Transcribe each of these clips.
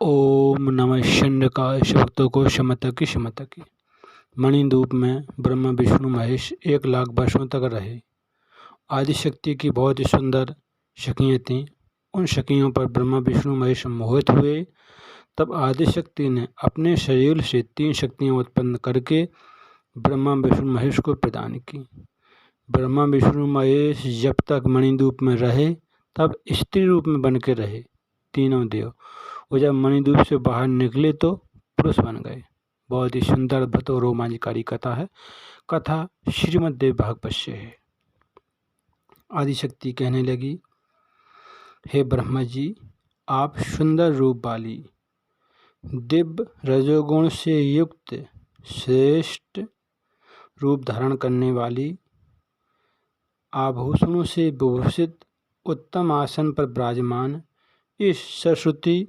ओम नमः शंडकाय शक्तों को शमतकी शमतकी। मणिद्वीप में ब्रह्मा विष्णु महेश 1,00,000 वर्षों तक रहे। आदिशक्ति की बहुत ही सुंदर शक्तियाँ थीं। उन शक्तियों पर ब्रह्मा विष्णु महेश मोहित हुए। तब आदिशक्ति ने अपने शरीर से 3 शक्तियाँ उत्पन्न करके ब्रह्मा विष्णु महेश को प्रदान की। ब्रह्मा विष्णु महेश जब तक मणिद्वीप में रहे तब स्त्री रूप में बन के रहे तीनों देव, और जब मणिद्वीप से बाहर निकले तो पुरुष बन गए। बहुत ही सुंदर अद्भुत और रोमांचकारी कथा है। कथा श्रीमद्देव भागवत से है। आदिशक्ति कहने लगी, हे ब्रह्मा जी, आप सुंदर रूप वाली, दिव्य रजोगुण से युक्त, श्रेष्ठ रूप धारण करने वाली, आभूषणों से विभूषित, उत्तम आसन पर विराजमान इस सरस्वती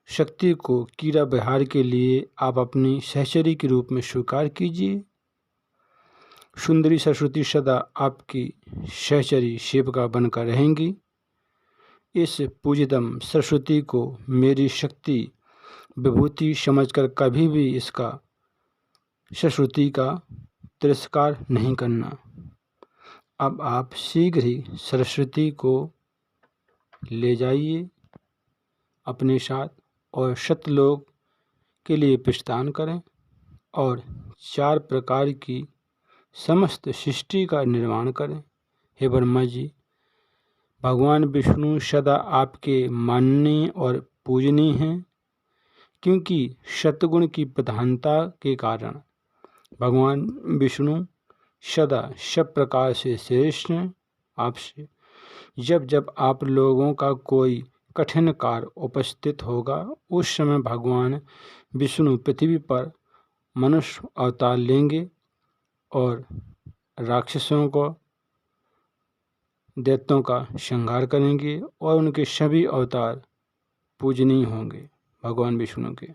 शक्ति को कीड़ा विहार के लिए आप अपनी सहचरी के रूप में स्वीकार कीजिए। सुंदरी सरस्वती सदा आपकी सहचरी सेविका बनकर रहेंगी। इस पूजितम सरस्वती को मेरी शक्ति विभूति समझकर कभी भी इसका सरस्वती का तिरस्कार नहीं करना। अब आप शीघ्र ही सरस्वती को ले जाइए अपने साथ और सत्यलोक के लिए प्रस्थान करें और 4 प्रकार की समस्त सृष्टि का निर्माण करें। हे ब्रह्मा जी, भगवान विष्णु सदा आपके माननीय और पूजनीय हैं, क्योंकि सतगुण की प्रधानता के कारण भगवान विष्णु सदा सब प्रकार से श्रेष्ठ हैं। आपसे जब जब आप लोगों का कोई कठिन कार्य उपस्थित होगा, उस समय भगवान विष्णु पृथ्वी पर मनुष्य अवतार लेंगे और राक्षसों को, दैत्यों का संहार करेंगे और उनके सभी अवतार पूजनीय होंगे भगवान विष्णु के।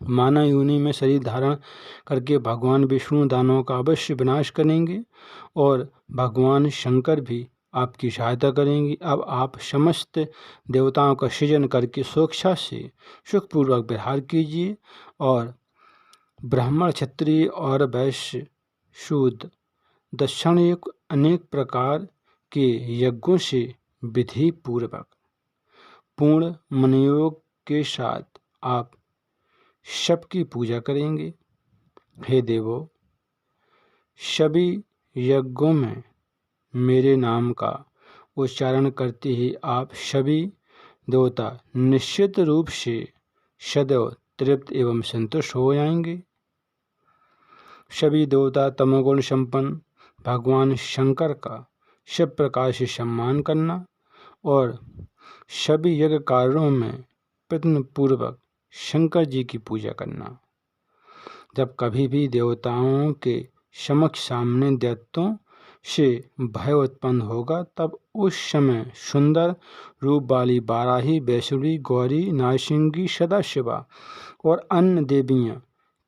मानव योनि में शरीर धारण करके भगवान विष्णु दानवों का अवश्य विनाश करेंगे और भगवान शंकर भी आपकी सहायता करेंगी। अब आप समस्त देवताओं का सृजन करके स्वेच्छा से सुखपूर्वक विहार कीजिए और ब्राह्मण, क्षत्रिय और वैश्य, शूद्र, दक्षिणयुक्त अनेक प्रकार के यज्ञों से विधि पूर्वक पूर्ण मनोयोग के साथ आप सबकी पूजा करेंगे। हे देवों, सभी यज्ञों में मेरे नाम का उच्चारण करते ही आप सभी देवता निश्चित रूप से सदैव तृप्त एवं संतुष्ट हो जाएंगे। सभी देवता तमोगुण संपन्न भगवान शंकर का सब प्रकार से सम्मान करना और सभी यज्ञ कार्यों में प्रयत्न पूर्वक शंकर जी की पूजा करना। जब कभी भी देवताओं के समक्ष सामने दैत्यों से भय उत्पन्न होगा, तब उस समय सुंदर रूप वाली वाराही, वैष्णवी, गौरी, नारसिंगी, सदाशिवा और अन्य देवियां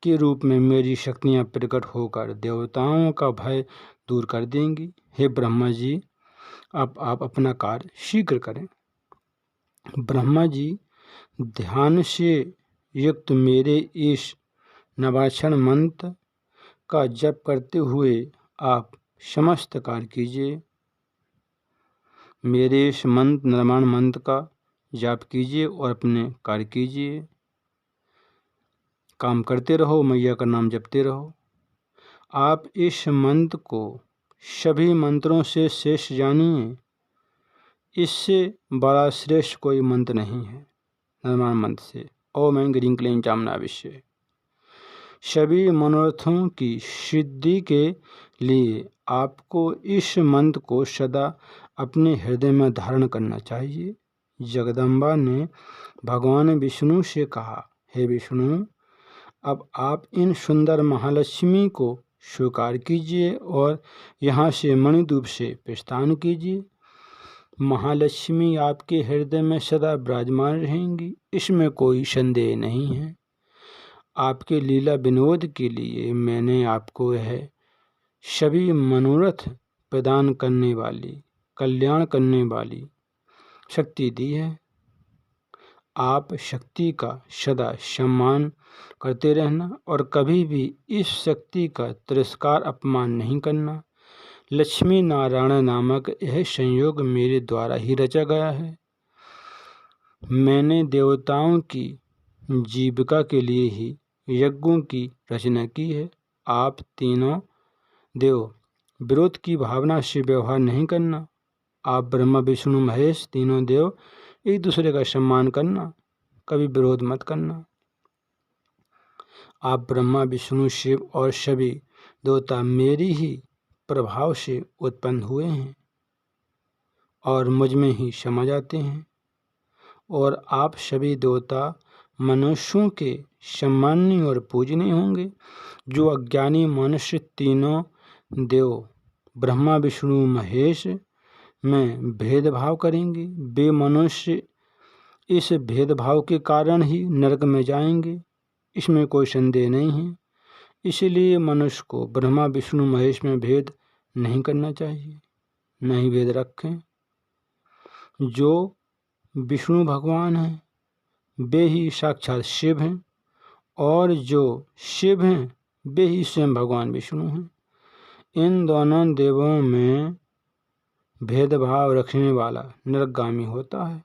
के रूप में मेरी शक्तियां प्रकट होकर देवताओं का भय दूर कर देंगी। हे ब्रह्मा जी, अब आप अपना कार्य शीघ्र करें। ब्रह्मा जी, ध्यान से युक्त मेरे इस नवाक्षर मंत्र का जप करते हुए आप समस्त कार्य कीजिए। मेरे इस मंत्र निर्माण मंत्र का जाप कीजिए और अपने कार्य कीजिए। काम करते रहो, मैया का नाम जपते रहो। आप इस मंत्र को सभी मंत्रों से श्रेष्ठ जानिए। इससे बड़ा श्रेष्ठ कोई मंत्र नहीं है निर्माण मंत्र से। ओम ऐं ह्रीं क्लीं चामुंडाविष्ये। सभी मनोरथों की सिद्धि के लिए आपको इस मंत्र को सदा अपने हृदय में धारण करना चाहिए। जगदम्बा ने भगवान विष्णु से कहा, हे विष्णु, अब आप इन सुंदर महालक्ष्मी को स्वीकार कीजिए और यहाँ से मणिद्वीप से प्रस्थान कीजिए। महालक्ष्मी आपके हृदय में सदा विराजमान रहेंगी, इसमें कोई संदेह नहीं है। आपके लीला विनोद के लिए मैंने आपको यह सभी मनोरथ प्रदान करने वाली, कल्याण करने वाली शक्ति दी है। आप शक्ति का सदा सम्मान करते रहना और कभी भी इस शक्ति का तिरस्कार अपमान नहीं करना। लक्ष्मी नारायण नामक यह संयोग मेरे द्वारा ही रचा गया है। मैंने देवताओं की जीविका के लिए ही यज्ञों की रचना की है। आप तीनों देव विरोध की भावना से व्यवहार नहीं करना। आप ब्रह्मा विष्णु महेश तीनों देव एक दूसरे का सम्मान करना, कभी विरोध मत करना। आप ब्रह्मा विष्णु शिव और सभी देवता मेरी ही प्रभाव से उत्पन्न हुए हैं और मुझ में ही समा जाते हैं। और आप सभी देवता मनुष्यों के सम्माननीय और पूजनीय होंगे। जो अज्ञानी मनुष्य तीनों देव ब्रह्मा विष्णु महेश में भेदभाव करेंगे, वे मनुष्य इस भेदभाव के कारण ही नरक में जाएंगे, इसमें कोई संदेह नहीं है। इसलिए मनुष्य को ब्रह्मा विष्णु महेश में भेद नहीं करना चाहिए, नहीं भेद रखें। जो विष्णु भगवान हैं वे ही साक्षात शिव हैं और जो शिव हैं वे ही स्वयं भगवान विष्णु हैं। इन दोनों देवों में भेदभाव रखने वाला नरकगामी होता है।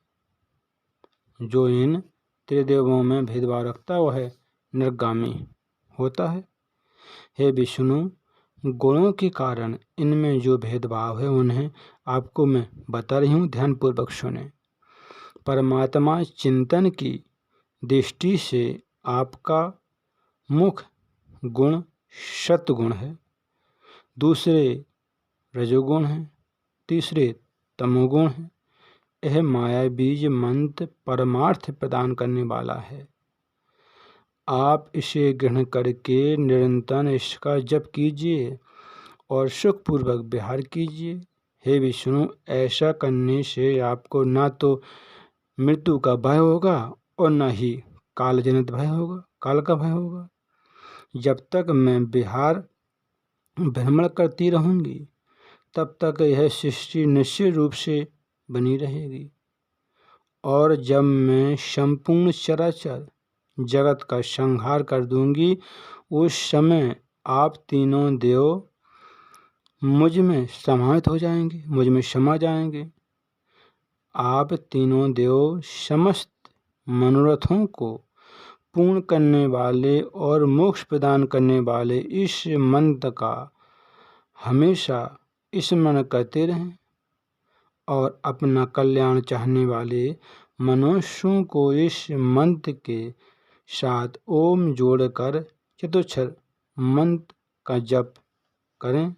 जो इन त्रिदेवों में भेदभाव रखता है वह नरकगामी होता है। हे विष्णु, गुणों के कारण इनमें जो भेदभाव है उन्हें आपको मैं बता रही हूँ, ध्यानपूर्वक सुने। परमात्मा चिंतन की दृष्टि से आपका मुख्य गुण सत्वगुण है, दूसरे रजोगुण है, तीसरे तमोगुण है। यह माया बीज मंत्र परमार्थ प्रदान करने वाला है। आप इसे ग्रहण करके निरंतर इसका जप कीजिए और सुखपूर्वक विहार कीजिए। हे विष्णु, ऐसा करने से आपको ना तो मृत्यु का भय होगा और न ही काल जनित भय होगा, काल का भय होगा। जब तक मैं विहार भ्रमण करती रहूंगी तब तक यह सृष्टि निश्चित रूप से बनी रहेगी। और जब मैं संपूर्ण चराचर जगत का संहार कर दूंगी उस समय आप तीनों देव मुझ में समाहित हो जाएंगे, मुझ में समा जाएंगे। आप तीनों देव समस्त मनोरथों को पूर्ण करने वाले और मोक्ष प्रदान करने वाले इस मंत्र का हमेशा स्मरण करते रहें और अपना कल्याण चाहने वाले मनुष्यों को इस मंत्र के साथ ओम जोड़कर चतुक्षर मंत्र का जप करें।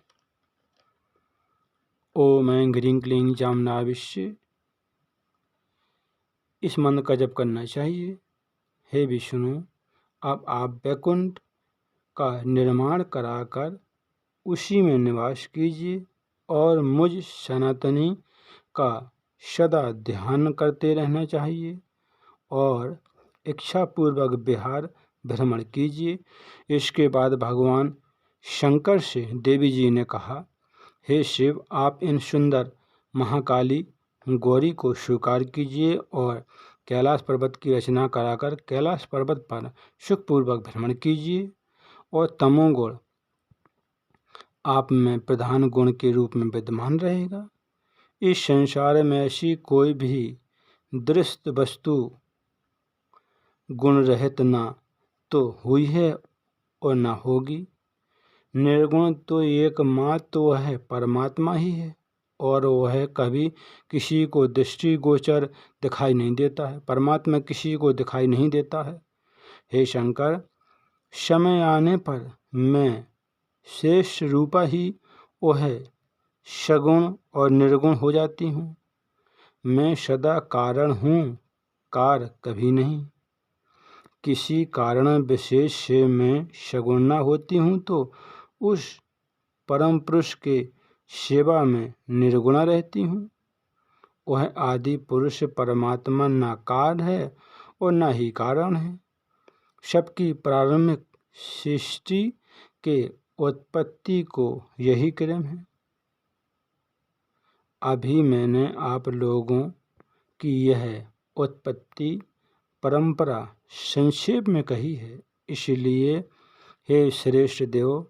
ओम ऐं ह्रीं क्लीं जामनाविष्य, इस मंत्र का जप करना चाहिए। हे विष्णु, अब आप वैकुंठ का निर्माण कराकर उसी में निवास कीजिए और मुझ सनातनी का सदा ध्यान करते रहना चाहिए और इच्छापूर्वक विहार भ्रमण कीजिए। इसके बाद भगवान शंकर से देवी जी ने कहा, हे शिव, आप इन सुंदर महाकाली गौरी को स्वीकार कीजिए और कैलाश पर्वत की रचना कराकर कैलाश पर्वत पर सुखपूर्वक भ्रमण कीजिए। और तमोगुण आप में प्रधान गुण के रूप में विद्यमान रहेगा। इस संसार में ऐसी कोई भी दृश्य वस्तु गुण रहित ना तो हुई है और ना होगी। निर्गुण तो एकमात्र वह परमात्मा ही है और वह कभी किसी को दृष्टिगोचर दिखाई नहीं देता है। परमात्मा किसी को दिखाई नहीं देता है। हे शंकर, समय आने पर मैं शेष रूपा ही वह सगुण और निर्गुण हो जाती हूँ। मैं सदा कारण हूँ, कार कभी नहीं। किसी कारण विशेष से मैं सगुण न होती हूँ तो उस परम पुरुष के सेवा में निर्गुणा रहती हूँ। वह आदि पुरुष परमात्मा न कार है और न ही कारण है। सबकी प्रारंभिक सृष्टि के उत्पत्ति को यही क्रम है। अभी मैंने आप लोगों की यह उत्पत्ति परंपरा संक्षेप में कही है। इसलिए हे श्रेष्ठ देव,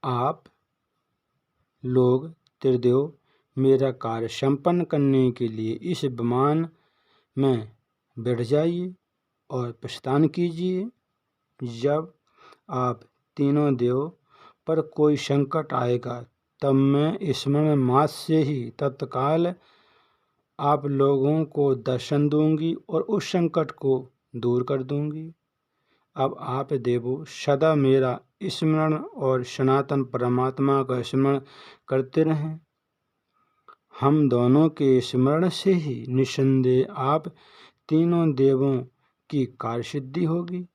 आप लोग त्रिदेव मेरा कार्य संपन्न करने के लिए इस विमान में बैठ जाइए और प्रस्थान कीजिए। जब आप तीनों देव पर कोई संकट आएगा तब मैं स्मरण मात्र से ही तत्काल आप लोगों को दर्शन दूंगी और उस संकट को दूर कर दूंगी। अब आप देवो सदा मेरा स्मरण और सनातन परमात्मा का स्मरण करते रहें। हम दोनों के स्मरण से ही निस्संदेह आप तीनों देवों की कार्य सिद्धि होगी।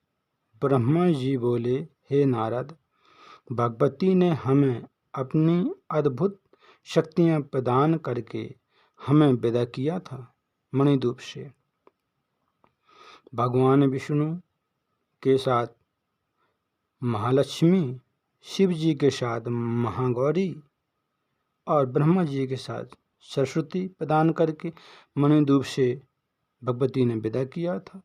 ब्रह्मा जी बोले, हे नारद, भगवती ने हमें अपनी अद्भुत शक्तियां प्रदान करके हमें विदा किया था मणिद्वीप से। भगवान विष्णु के साथ महालक्ष्मी, शिव जी के साथ महागौरी और ब्रह्मा जी के साथ सरस्वती प्रदान करके मणिद्वीप से भगवती ने विदा किया था।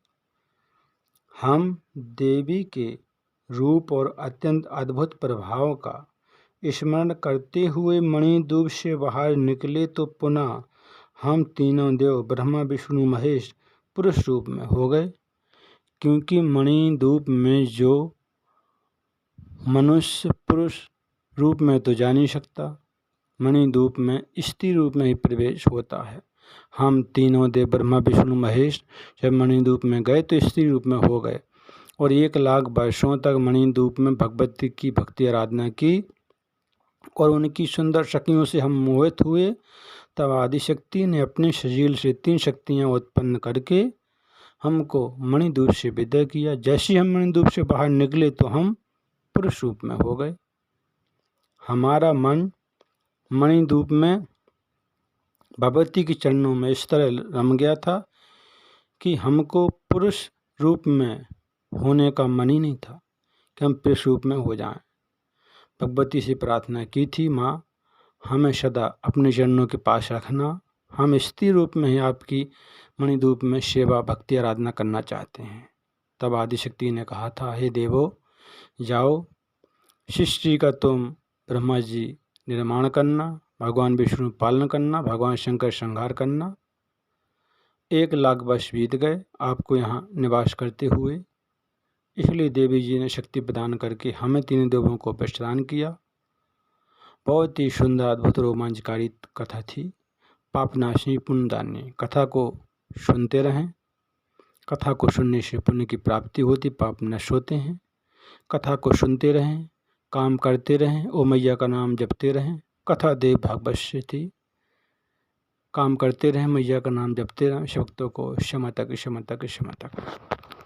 हम देवी के रूप और अत्यंत अद्भुत प्रभाव का स्मरण करते हुए मणिद्वीप से बाहर निकले तो पुनः हम तीनों देव ब्रह्मा विष्णु महेश पुरुष रूप में हो गए, क्योंकि मणिद्वीप में जो मनुष्य पुरुष रूप में तो जा नहीं सकता, मणिद्वीप में स्त्री रूप में ही प्रवेश होता है। हम तीनों देव ब्रह्मा विष्णु महेश जब मणिद्वीप में गए तो स्त्री रूप में हो गए और 1,00,000 वर्षों तक मणिद्वीप में भगवती की भक्ति आराधना की और उनकी सुंदर शक्तियों से हम मोहित हुए। तब आदिशक्ति ने अपने शरीर से 3 शक्तियाँ उत्पन्न करके हमको मणिद्वीप से विदा किया। जैसे हम मणिद्वीप से बाहर निकले तो हम पुरुष रूप में हो गए। हमारा मन मणिद्वीप में भगवती के चरणों में इस तरह रम गया था कि हमको पुरुष रूप में होने का मन ही नहीं था कि हम पुरुष रूप में हो जाएं। भगवती से प्रार्थना की थी, माँ हमें सदा अपने चरणों के पास रखना, हम स्त्री रूप में ही आपकी मणिद्वीप में सेवा भक्ति आराधना करना चाहते हैं। तब आदिशक्ति ने कहा था, हे देवो, जाओ सृष्टि का तुम ब्रह्मा जी निर्माण करना, भगवान विष्णु पालन करना, भगवान शंकर संहार करना। 1,00,000 वर्ष बीत गए आपको यहाँ निवास करते हुए। इसलिए देवी जी ने शक्ति प्रदान करके हमें तीन देवों को प्रदान किया। बहुत ही सुंदर अद्भुत रोमांचकारी कथा थी। पापनाशिनी पुण्यदानी। कथा को सुनते रहें। कथा को सुनने से पुण्य की प्राप्ति होती, पाप नष्ट होते हैं। कथा को सुनते रहें, काम करते रहें, ओ मैया का नाम जपते रहें। कथा देव भागवत से थी। काम करते रहें, मैया का नाम जपते रहें। भक्तों को क्षमा तक क्षमा तक क्षमा तक।